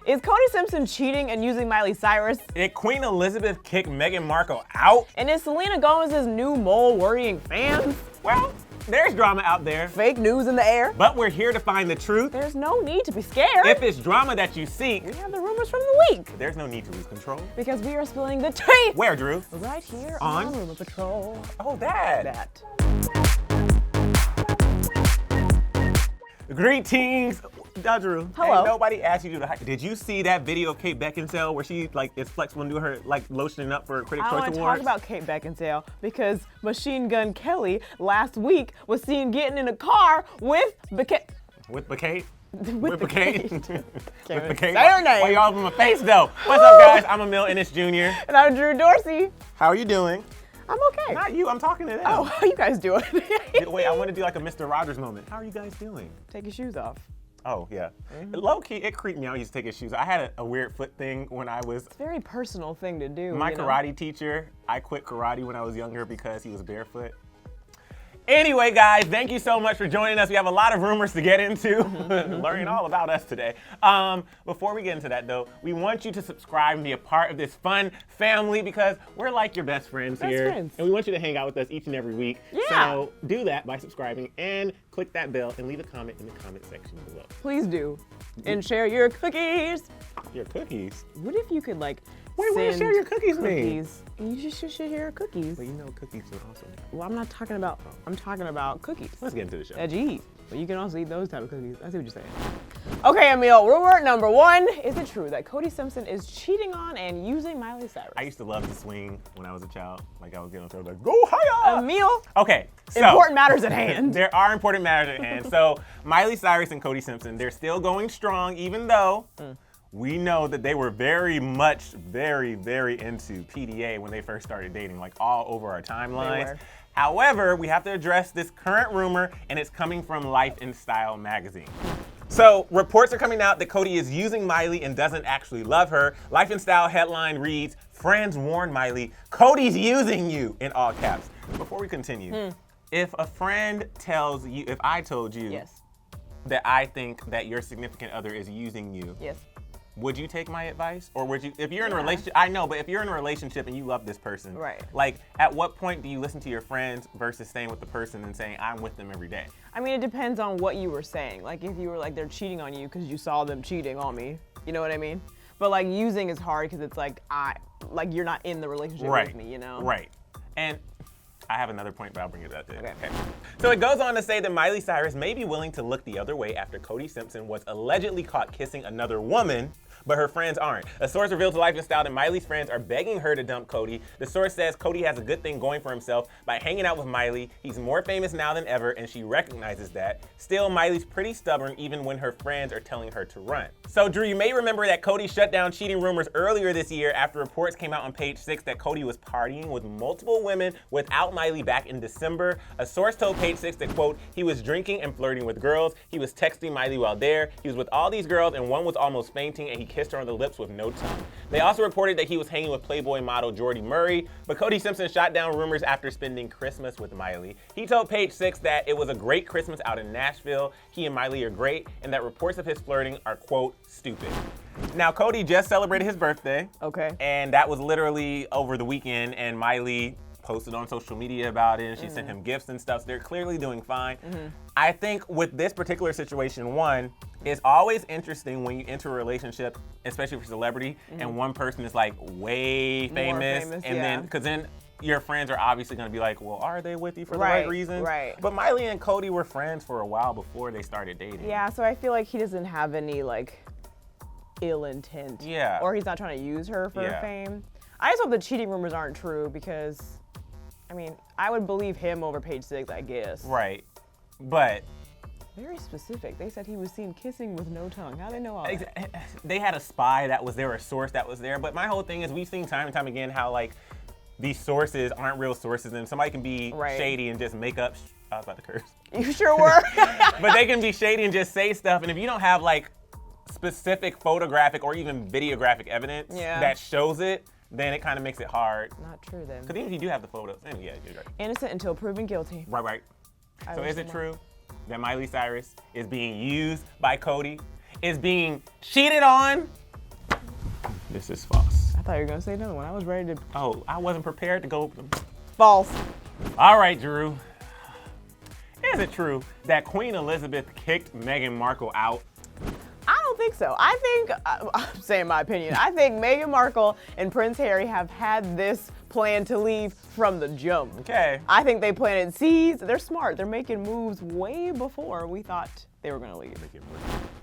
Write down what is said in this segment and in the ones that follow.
Is Cody Simpson cheating and using Miley Cyrus? Did Queen Elizabeth kick Meghan Markle out? And is Selena Gomez's new mole worrying fans? Well, there's drama out there. Fake news in the air? But we're here to find the truth. There's no need to be scared. If it's drama that you seek, we have the rumors from the week. There's no need to lose control. Because we are spilling the tea. Where, Drew? Right here on Rumor Patrol. Oh, that. That. Greetings. Drew. Hello. Ain't nobody asked you to do the. Did you see that video of Kate Beckinsale where she is flexible and doing her lotioning up for Critics' Choice I want Awards? to talk about Kate Beckinsale because Machine Gun Kelly last week was seen getting in a car with Kate. With Kate? With Kate. With Say Kate. her name. Why you all over my face though? What's up, guys? I'm Emile and it's Junior. And I'm Drew Dorsey. How are you doing? I'm okay. Not you. I'm talking to them. Oh, how you guys doing? Wait, I want to do like a Mr. Rogers moment. How are you guys doing? Take your shoes off. Oh, yeah. Low key, it creeped me out. He used to take his shoes. I had a weird foot thing when I was. It's a very personal thing to do. My karate teacher, I quit karate when I was younger because he was barefoot. Anyway, guys, thank you so much for joining us. We have a lot of rumors to get into, learning all about us today. Before we get into that, though, we want you to subscribe and be a part of this fun family because we're like your best friends here. Friends. And we want you to hang out with us each and every week. Yeah. So do that by subscribing and click that bell and leave a comment in the comment section below. Please do. And share your cookies. Your cookies? What if you could Wait, what does send share your cookies mean? cookies? You just should share cookies. Well, you know cookies are awesome. Well, I'm talking about cookies Let's get into the show. that you eat. But you can also eat those type of cookies. I see what you're saying. Okay, Emile, rumor number one. Is it true that Cody Simpson is cheating on and using Miley Cyrus? I used to love to swing when I was a child. Like I was getting on stage like, go higher! Emile, Okay, so. important matters at hand. There are important matters at hand. So Miley Cyrus and Cody Simpson, they're still going strong, even though we know that they were very into PDA when they first started dating, like all over our timelines. However, we have to address this current rumor, and it's coming from Life and Style magazine. So reports are coming out that Cody is using Miley and doesn't actually love her. Life and Style headline reads, "Friends warn Miley, Cody's using you," in all caps. Before we continue, if a friend tells you, if I told you Yes. that I think that your significant other is using you, Yes. would you take my advice? Or would you, if you're in a relationship, I know, but if you're in a relationship and you love this person, Right. like at what point do you listen to your friends versus staying with the person and saying, I'm with them every day? I mean, it depends on what you were saying. Like if you were like, they're cheating on you because you saw them cheating on me. You know what I mean? But like using is hard because it's like, you're not in the relationship with me, you know? Right. And I have another point, but I'll bring it up to Okay. So it goes on to say that Miley Cyrus may be willing to look the other way after Cody Simpson was allegedly caught kissing another woman, but her friends aren't. A source revealed to Life and Style that Miley's friends are begging her to dump Cody. The source says Cody has a good thing going for himself by hanging out with Miley. He's more famous now than ever, and she recognizes that. Still, Miley's pretty stubborn even when her friends are telling her to run. So, Drew, you may remember that Cody shut down cheating rumors earlier this year after reports came out on Page 6 that Cody was partying with multiple women without Miley back in December. A source told Page 6 that, quote, he was drinking and flirting with girls. He was texting Miley while there. He was with all these girls, and one was almost fainting, and he kissed her on the lips with no tongue. They also reported that he was hanging with Playboy model Jordy Murray, but Cody Simpson shot down rumors after spending Christmas with Miley. He told Page 6 that it was a great Christmas out in Nashville. He and Miley are great, and that reports of his flirting are, quote, stupid. Now, Cody just celebrated his birthday. Okay. And that was literally over the weekend, and Miley posted on social media about it, and she sent him gifts and stuff, so they're clearly doing fine. I think with this particular situation, one, it's always interesting when you enter a relationship, especially for celebrity, and one person is like way famous, and because then your friends are obviously going to be like, well, are they with you for the right reasons? Right. But Miley and Cody were friends for a while before they started dating. Yeah, so I feel like he doesn't have any like ill intent. Yeah. Or he's not trying to use her for fame. I just hope the cheating rumors aren't true because, I mean, I would believe him over Page 6, I guess. Right. But very specific. They said he was seen kissing with no tongue. How do they know all that? They had a spy that was there, a source that was there. But my whole thing is we've seen time and time again how like these sources aren't real sources and somebody can be shady and just make up. I was about to curse. You sure were. But they can be shady and just say stuff. And if you don't have like specific photographic or even videographic evidence that shows it, then it kind of makes it hard. Not true then. Because even if you do have the photos, then yeah, you're right. Innocent until proven guilty. Right. So is it true that Miley Cyrus is being used by Cody, is being cheated on This is false. I thought you were gonna say another one. I was ready to. Oh, I wasn't prepared to go. False. All right, Drew. Is it true that Queen Elizabeth kicked Meghan Markle out? I don't think so. I think, I'm saying my opinion, I think Meghan Markle and Prince Harry have had this plan to leave from the jump. Okay. I think they planted seeds. They're smart. They're making moves way before we thought they were going to leave.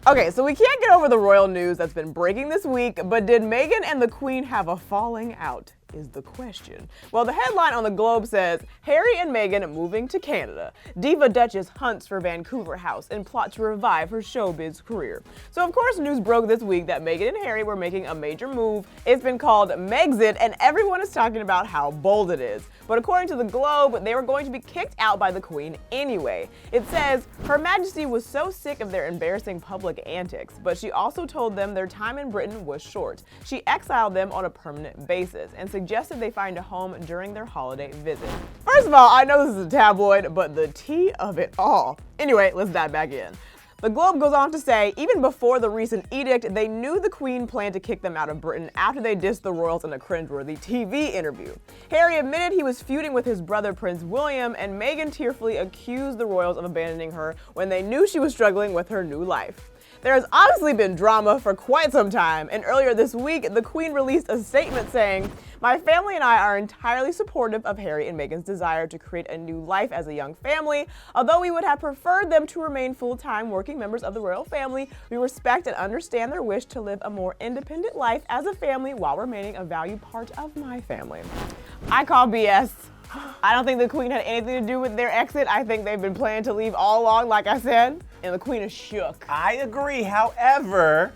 Okay, so we can't get over the royal news that's been breaking this week, but did Meghan and the Queen have a falling out? Is the question. Well, the headline on the Globe says, Harry and Meghan moving to Canada. Diva Duchess hunts for Vancouver house and plot to revive her showbiz career. So of course news broke this week that Meghan and Harry were making a major move. It's been called Megxit and everyone is talking about how bold it is. But according to the Globe, they were going to be kicked out by the Queen anyway. It says, Her Majesty was so sick of their embarrassing public antics, but she also told them their time in Britain was short. She exiled them on a permanent basis and suggested they find a home during their holiday visit. First of all, I know this is a tabloid, but the tea of it all. Anyway, let's dive back in. The Globe goes on to say, even before the recent edict, they knew the Queen planned to kick them out of Britain after they dissed the royals in a cringeworthy TV interview. Harry admitted he was feuding with his brother Prince William, and Meghan tearfully accused the royals of abandoning her when they knew she was struggling with her new life. There has obviously been drama for quite some time, and earlier this week, the Queen released a statement saying, My family and I are entirely supportive of Harry and Meghan's desire to create a new life as a young family. Although we would have preferred them to remain full-time working members of the royal family, we respect and understand their wish to live a more independent life as a family while remaining a valued part of my family. I call BS. I don't think the Queen had anything to do with their exit. I think they've been planning to leave all along, like I said, and the Queen is shook. I agree. However,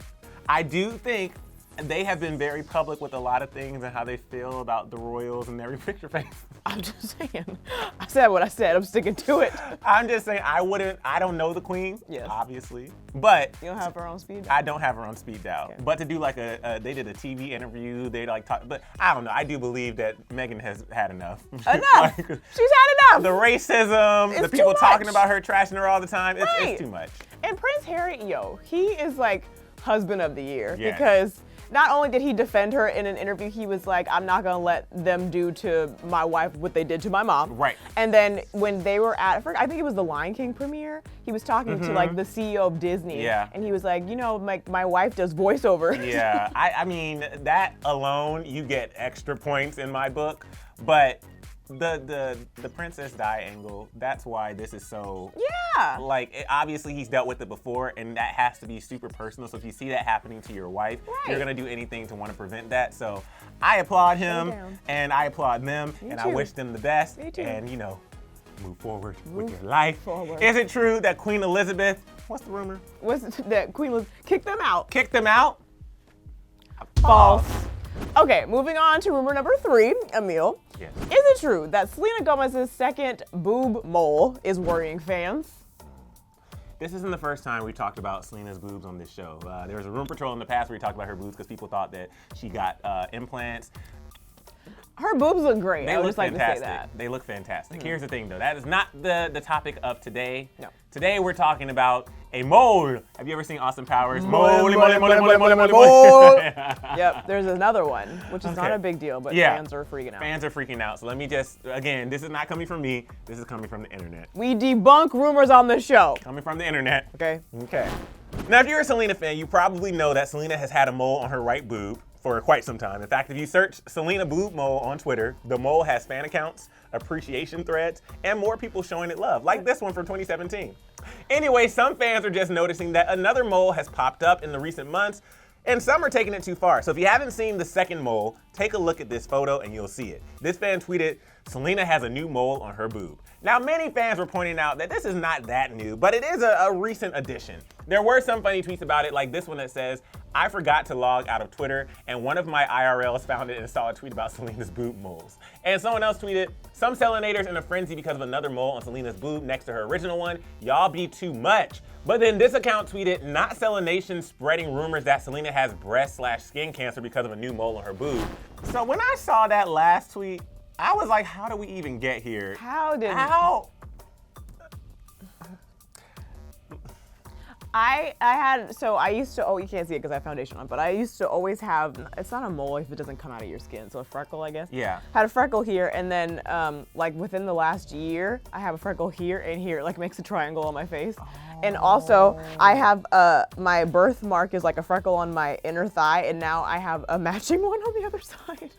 I do think they have been very public with a lot of things and how they feel about the royals and every picture face. I'm just saying. I said what I said. I'm sticking to it. I'm just saying I don't know the Queen, yes, obviously, but you don't have her on speed dial? I don't have her on speed dial. Okay. But to do like they did a TV interview, they like talk, but I don't know. I do believe that Meghan has had enough. Enough. Like, she's had enough. The racism, the people talking about her, trashing her all the time. It's too much. And Prince Harry, he is like husband of the year because not only did he defend her in an interview, he was like, I'm not gonna let them do to my wife what they did to my mom. Right. And then when they were at, I think it was the Lion King premiere, he was talking to like the CEO of Disney. Yeah. And he was like, my wife does voiceover. Yeah, I mean, that alone, you get extra points in my book, but the Princess Di angle, that's why this is so, like, obviously he's dealt with it before, and that has to be super personal. So if you see that happening to your wife, you're gonna do anything to want to prevent that. So I applaud him, and I applaud them, and I wish them the best. Me too. And move forward with your life. Is it true that Queen Elizabeth, what's the rumor? That Queen was kicked them out? Kicked them out? False. Okay, moving on to rumor number 3, Emile. Yes. Is it true that Selena Gomez's second boob mole is worrying fans? This isn't the first time we talked about Selena's boobs on this show. There was a Room Patrol in the past where we talked about her boobs because people thought that she got implants. Her boobs look great. They I would look just like fantastic. to say that. They look fantastic. Here's the thing, though. That is not the topic of today. No. Today we're talking about a mole. Have you ever seen Austin Powers? Mole. Yep. There's another one, which is not a big deal, but fans are freaking out. Fans are freaking out. So let me just, again, this is not coming from me. This is coming from the internet. We debunk rumors on this show. Coming from the internet. Okay. Okay. Now, if you're a Selena fan, you probably know that Selena has had a mole on her right boob for quite some time. In fact, if you search Selena boob mole on Twitter, the mole has fan accounts, appreciation threads, and more people showing it love, like this one from 2017. Anyway, some fans are just noticing that another mole has popped up in the recent months, and some are taking it too far. So if you haven't seen the second mole, take a look at this photo and you'll see it. This fan tweeted, Selena has a new mole on her boob. Now, many fans were pointing out that this is not that new, but it is a recent addition. There were some funny tweets about it, like this one that says, I forgot to log out of Twitter, and one of my IRLs found it and saw a tweet about Selena's boob moles. And someone else tweeted, some Selenators in a frenzy because of another mole on Selena's boob next to her original one. Y'all be too much. But then this account tweeted, not Selenation spreading rumors that Selena has breast/skin cancer because of a new mole on her boob. So when I saw that last tweet, I was like, how do we even get here? I used to, you can't see it because I have foundation on, but I used to always have, it's not a mole if it doesn't come out of your skin, so a freckle, I guess. Yeah. Had a freckle here, and then like within the last year, I have a freckle here and here, like makes a triangle on my face. Oh. And also, I have, my birthmark is like a freckle on my inner thigh, and now I have a matching one on the other side.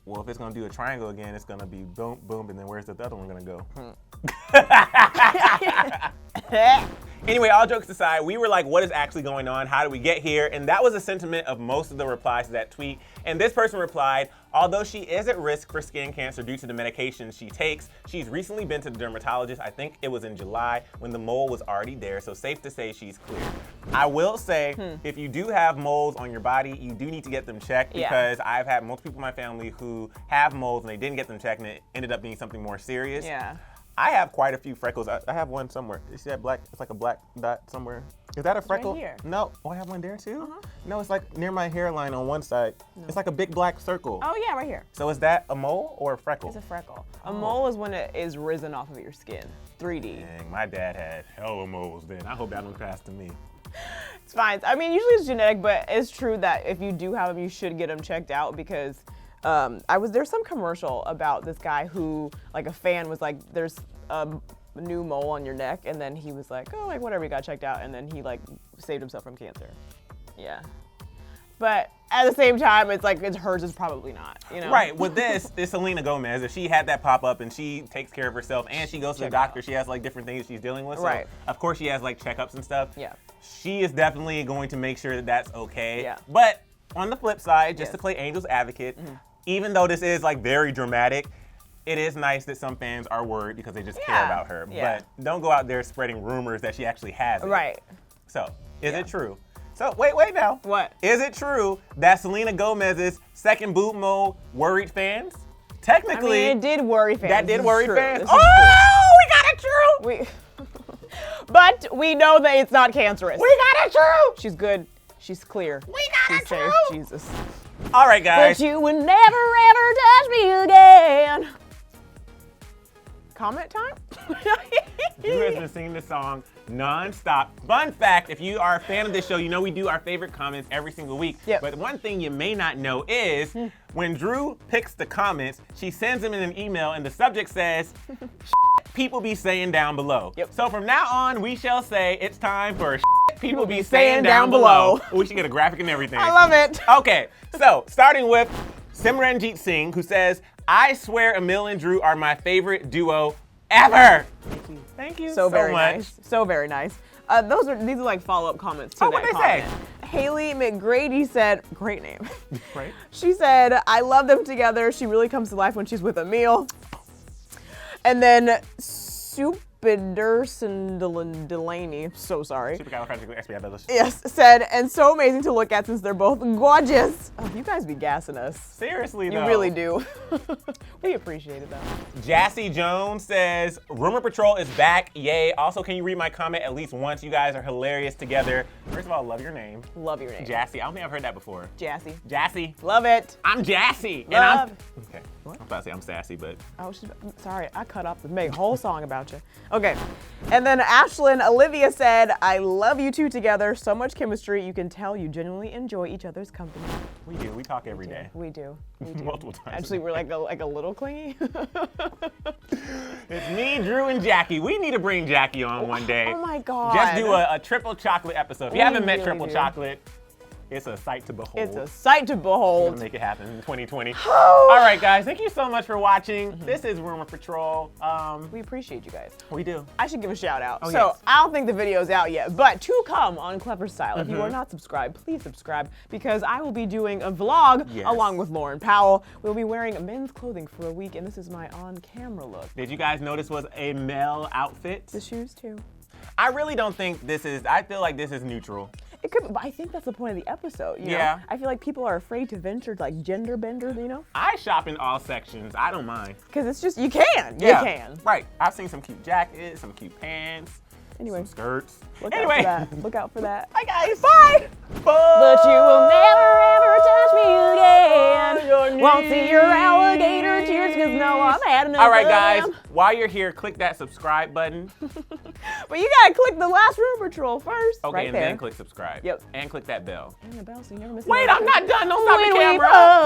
Well, if it's gonna do a triangle again, it's gonna be boom, boom, and then where's the other one gonna go? Anyway, all jokes aside, we were like, what is actually going on? How did we get here? And that was a sentiment of most of the replies to that tweet. And this person replied, although she is at risk for skin cancer due to the medications she takes, she's recently been to the dermatologist. I think it was in July when the mole was already there, so safe to say she's clear. I will say, if you do have moles on your body, you do need to get them checked because I've had multiple people in my family who have moles and they didn't get them checked and it ended up being something more serious. Yeah. I have quite a few freckles. I have one somewhere. You see that black? It's like a black dot somewhere. Is that a freckle? Right here. No. Oh, I have one there too? No, it's like near my hairline on one side. No. It's like a big black circle. Oh yeah, right here. So is that a mole or a freckle? It's a freckle. A mole is when it is risen off of your skin. 3D. Dang, my dad had hella moles then. I hope that don't pass to me. It's fine. I mean, usually it's genetic, but it's true that if you do have them, you should get them checked out because there's some commercial about this guy who, like a fan was like, there's a new mole on your neck, and then he was like, oh, like whatever, he got checked out, and then he like saved himself from cancer. Yeah. But at the same time, it's like hers is probably not, you know? Right, with this, it's Selena Gomez. If she had that pop up and she takes care of herself and she goes to the doctor, she has like different things she's dealing with. So of course she has like checkups and stuff. Yeah. She is definitely going to make sure that that's okay. Yeah. But on the flip side, just to play angel's advocate, even though this is like very dramatic, it is nice that some fans are worried because they just care about her. Yeah. But don't go out there spreading rumors that she actually has it. Right. So, is it true? So, wait now. What? Is it true that Selena Gomez's second boob mole worried fans? Technically, I mean, it did worry fans. That did worry fans. Oh, we got it true! But we know that it's not cancerous. We got it true! She's good. She's clear. We got She's it true! safe. Jesus. All right, guys. But you would never, ever touch me again. Comment time? Drew has been singing this song non-stop. Fun fact, if you are a fan of this show, you know we do our favorite comments every single week. Yep. But one thing you may not know is when Drew picks the comments, she sends them in an email and the subject says, people be saying down below. Yep. So from now on, we shall say it's time for people be saying down below. We should get a graphic and everything. I love it. Okay, so starting with Simranjit Singh, who says, I swear Emile and Drew are my favorite duo ever. Thank you. Thank you so very much. Nice. So very nice. These are like follow-up comments to that what'd they comment. say? Haley McGrady said, great name. Right. She said, I love them together. She really comes to life when she's with Emile. And then Delaney, so sorry. Supercalifragilisticexpialidocious. Yes, said, and so amazing to look at since they're both gorgeous. Oh, you guys be gassing us. Seriously, though. You really do. We appreciate it, though. Jassy Jones says, Rumor Patrol is back, yay. Also, can you read my comment at least once? You guys are hilarious together. First of all, love your name. Love your name. Jassy, I don't think I've heard that before. Jassy. Jassy. Love it. I'm Jassy. Love. Okay, what? I'm about to say I'm sassy, but. Oh, sorry, I cut off the make a whole song about you. Okay, and then Ashlyn Olivia said, I love you two together. So much chemistry. You can tell you genuinely enjoy each other's company. We do. We talk every day. We do. We do. Multiple times. Actually, we're like a little clingy. It's me, Drew, and Jackie. We need to bring Jackie on one day. Oh my God. Just do a triple chocolate episode. If you haven't met really Triple do. Chocolate, it's a sight to behold. It's a sight to We're behold. gonna make it happen in 2020. All right, guys. Thank you so much for watching. This is Rumor Patrol. We appreciate you guys. We do. I should give a shout out. Oh, So yes. I don't think the video's out yet, but to come on Clevver Style. If you are not subscribed, please subscribe because I will be doing a vlog along with Lauren Powell. We'll be wearing men's clothing for a week, and this is my on-camera look. Did you guys notice was a male outfit? The shoes too. I really don't think this is. I feel like this is neutral. It could, but I think that's the point of the episode. You know? Yeah. I feel like people are afraid to venture like gender bender, you know? I shop in all sections. I don't mind. Because it's just you can. You can. Right. I've seen some cute jackets, some cute pants, Anyway, some skirts. look out for that. Look out for that. Bye, guys. Bye. But you will never ever touch me again. Won't see your alligator tears because no, I've had enough. All right, of guys. them. While you're here, click that subscribe button. But you gotta click the last rumor troll first. Okay, right and there. then click subscribe. Yep. And click that bell. Ring the bell so you never miss Wait, another I'm not done. Don't stop the When we camera. post.